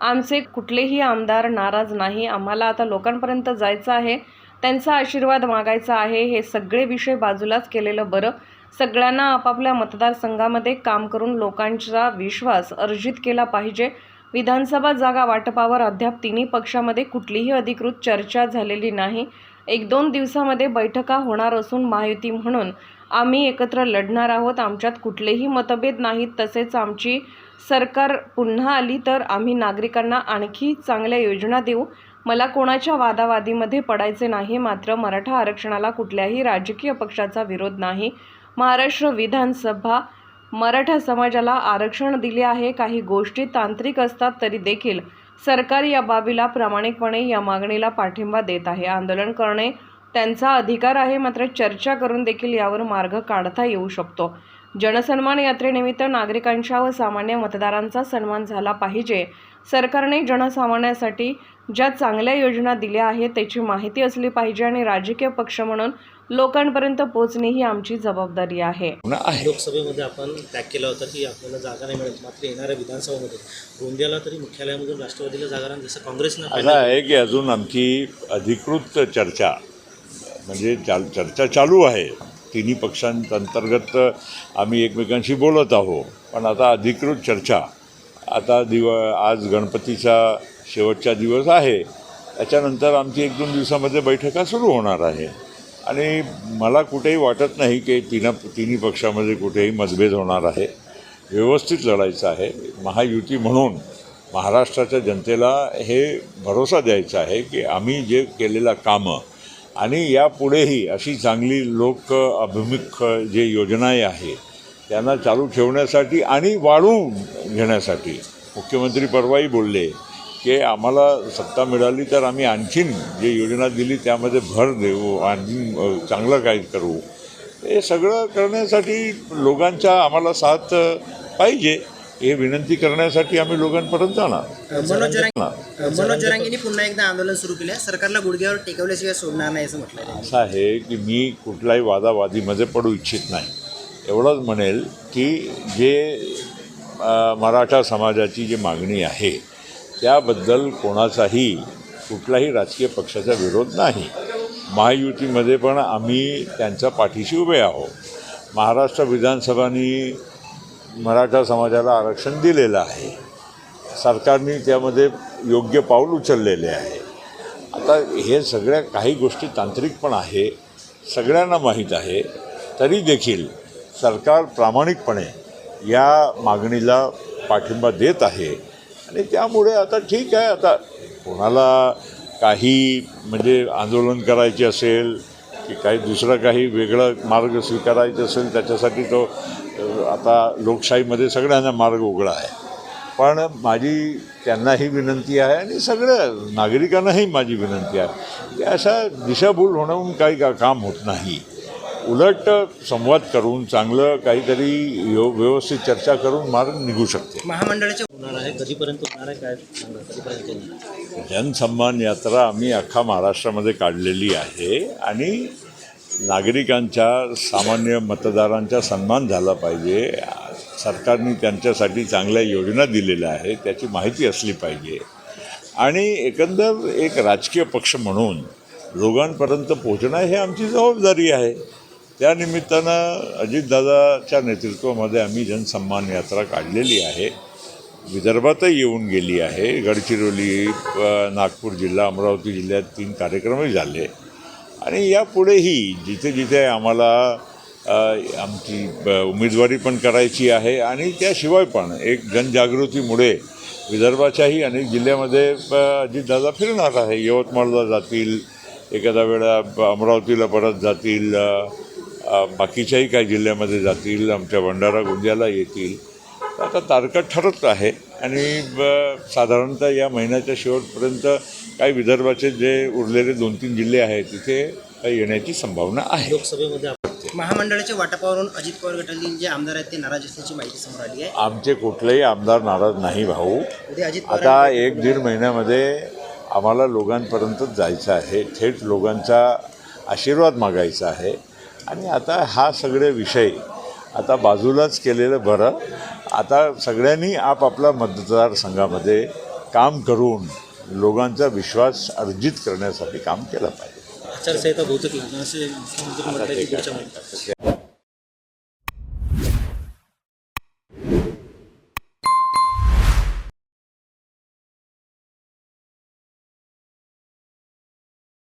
आमचे कुठलेही आमदार नाराज नाही। आम्हाला आता लोकांपर्यंत जायचं आहे, त्यांचा आशीर्वाद मागायचा आहे। हे सगळे विषय बाजूलाच केलेलं बरं। सगळ्यांना आपापल्या मतदारसंघामध्ये काम करून लोकांचा विश्वास अर्जित केला पाहिजे। विधानसभा जागा वाटपावर अद्याप तिन्ही पक्षामध्ये कुठलीही अधिकृत चर्चा झालेली नाही। 1-2 दिवसामध्ये बैठका होणार असून महायुती म्हणून आम्ही एकत्र लढणार आहोत। आमच्यात कुठलेही मतभेद नाहीत। तसेच आमची सरकार पुन्हा आली तर आम्ही नागरिकांना आणखी चांगल्या योजना देऊ। मला कोणाच्या वादावादीमध्ये पडायचे नाही। मात्र मराठा आरक्षणाला कुठल्याही राजकीय पक्षाचा विरोध नाही। महाराष्ट्र विधानसभा मराठा समाजाला आरक्षण दिले आहे। काही गोष्टी तांत्रिक असतात तरी देखील सरकार या बाबीला प्रामाणिकपणे या मागणीला पाठिंबा देत आहे। आंदोलन करणे त्यांचा अधिकार आहे, मात्र चर्चा करून देखील यावर मार्ग काढता येऊ शकतो। जनसन्मान यात्रेनिमित्त नागरिकांच्या व सामान्य मतदारांचा सन्मान झाला पाहिजे। सरकारने जनसामान्यांसाठी ज्या चांगल्या योजना दिल्या आहेत त्याची माहिती असली पाहिजे आणि राजकीय पक्ष म्हणून लोकांपर्यंत पोहोचणे ही आमची जबाबदारी आहे। लोकसभेमध्ये आपण टॅग केला होता की आपल्याला जागा नाही मिळत, मात्र येणाऱ्या विधानसभेमध्ये गोंदियाला तरी मुख्यालयामधून राष्ट्रवादीला जागा राहील, जसं काँग्रेसनं असं आहे की अजून आमची अधिकृत चर्चा म्हणजे चर्चा चालू आहे। तिन्ही पक्षांतर्गत आम्ही एकमेकांशी बोलत आहोत, पण आता अधिकृत चर्चा आता आज गणपतीचा शेवटचा दिवस आहे, त्याच्यानंतर आमची 1-2 दिवसामध्ये बैठका सुरू होणार आहे आणि मला कुठेही वाटत नाही की तिन्ही पक्षामध्ये कुठेही मतभेद होणार आहे। व्यवस्थित लढायचं आहे। महायुती म्हणून महाराष्ट्राच्या जनतेला हे भरोसा द्यायचा आहे की आम्ही जे केलेलं कामं आणि यापुढेही अशी चांगली लोक अभिमुख जे योजनाही आहे त्यांना चालू ठेवण्यासाठी आणि वाढवून घेण्यासाठी मुख्यमंत्री परवाही बोलले की आम्हाला सत्ता मिळाली तर आम्ही आणखीन जे योजना दिली त्यामध्ये भर देऊ, आणखीन चांगलं काही करू। हे सगळं करण्यासाठी लोकांच्या आम्हाला साथ पाहिजे, हे विनंती करण्यासाठी आम्ही लोकांपर्यंत जाणार। मनोज जरांगेंनी पुन्हा एकदा आंदोलन सुरू केले। सरकारला गुडघ्यावर टेकवल्याशिवाय सोडणार नाही असं म्हटलं आहे। असं आहे की मी कुठल्याही वादावादीमध्ये पडू इच्छित नाही। एवढंच म्हणेल की जे मराठा समाजाची जी मागणी आहे त्याबद्दल कोणाचाही कुठल्याही राजकीय पक्षाचा विरोध नाही। महायुतीमध्ये पण आम्ही त्यांच्या पाठीशी उभे आहोत। महाराष्ट्र विधानसभानी मराठा समाजाला आरक्षण दिलेलं आहे। सरकारने त्यामध्ये योग्य पाऊल उचललेले आहे। आता हे सगळ्या काही गोष्टी तांत्रिक पण आहे, सगळ्यांना माहीत आहे, तरी देखील सरकार प्रामाणिकपणे या मागणीला पाठिंबा देत आहे आणि त्यामुळे आता ठीक आहे। आता कोणाला काही म्हणजे आंदोलन करायचे असेल की काही दुसरं काही वेगळं मार्ग स्वीकारायचं असेल त्याच्यासाठी तो आता लोकशाहीमध्ये सगळ्यांना मार्ग उघडा आहे। पण माझी त्यांनाही विनंती आहे आणि सगळ्या नागरिकांनाही माझी विनंती आहे की अशा दिशाभूल होणं काही काम होत नाही। उलट संवाद करून चांगलं काहीतरी व्यवस्थित चर्चा करून मार्ग निघू शकते। महामंडळाचे होणार आहे, कधीपर्यंत होणार आहे, काय सांगा कधीपर्यंत? जनसन्मान यात्रा आम्ही अख्खा महाराष्ट्रामध्ये काढलेली आहे आणि नागरिकांच्या सामान्य मतदारांचा सन्मान झाला पाहिजे। सरकारने त्यांच्यासाठी चांगल्या योजना दिलेल्या आहेत त्याची माहिती असली पाहिजे आणि एकंदर एक राजकीय पक्ष म्हणून लोकांपर्यंत पोहोचणं हे आमची जबाबदारी आहे। त्यानिमित्तानं अजितदादाच्या नेतृत्वामध्ये आम्ही जनसन्मान यात्रा काढलेली आहे। विदर्भातही येऊन गेली आहे। गडचिरोली, नागपूर जिल्हा, अमरावती जिल्ह्यात 3 कार्यक्रमही झाले आणि यापुढेही जिथे जिथे आम्हाला आमची उमेदवारी पण करायची आहे आणि त्याशिवाय पण एक जनजागृतीमुळे विदर्भाच्याही अनेक जिल्ह्यामध्ये अजितदादा फिरणार आहे। यवतमाळला जातील, एखादा वेळा अमरावतीला परत जातील, बाकीच्याही काही जिल्ह्यामध्ये जातील, आमच्या भंडारा गोंदियाला येतील। आता तारखा ठरत आहे आणि साधारणतः या महिन्याच्या शेवटपर्यंत काही विदर्भाचे जे उरलेले 2-3 जिल्हे आहेत तिथे येण्याची संभावना आहे। लोकसभेमध्ये महामंडळाच्या वाटपावरून अजित पवार गटातील जे आमदार आहेत ते नाराज असल्याची माहिती समोर आली आहे। आमचे कुठलेही आमदार नाराज नाही भाऊ। आता 1-1.5 महिन्यामध्ये आम्हाला लोकांपर्यंत जायचं आहे, थेट लोकांचा आशीर्वाद मागायचा आहे आणि आता हा सगळे विषय आता बाजूलाच केलेलं बरं। आता सगळ्यांनी आपापल्या मतदारसंघामध्ये काम करून लोकांचा विश्वास अर्जित करण्यासाठी काम केलं पाहिजे. आचारसंहिता बहुतेक लागणार असे मुख्यमंत्री म्हटलं की पुढच्या महिन्यात.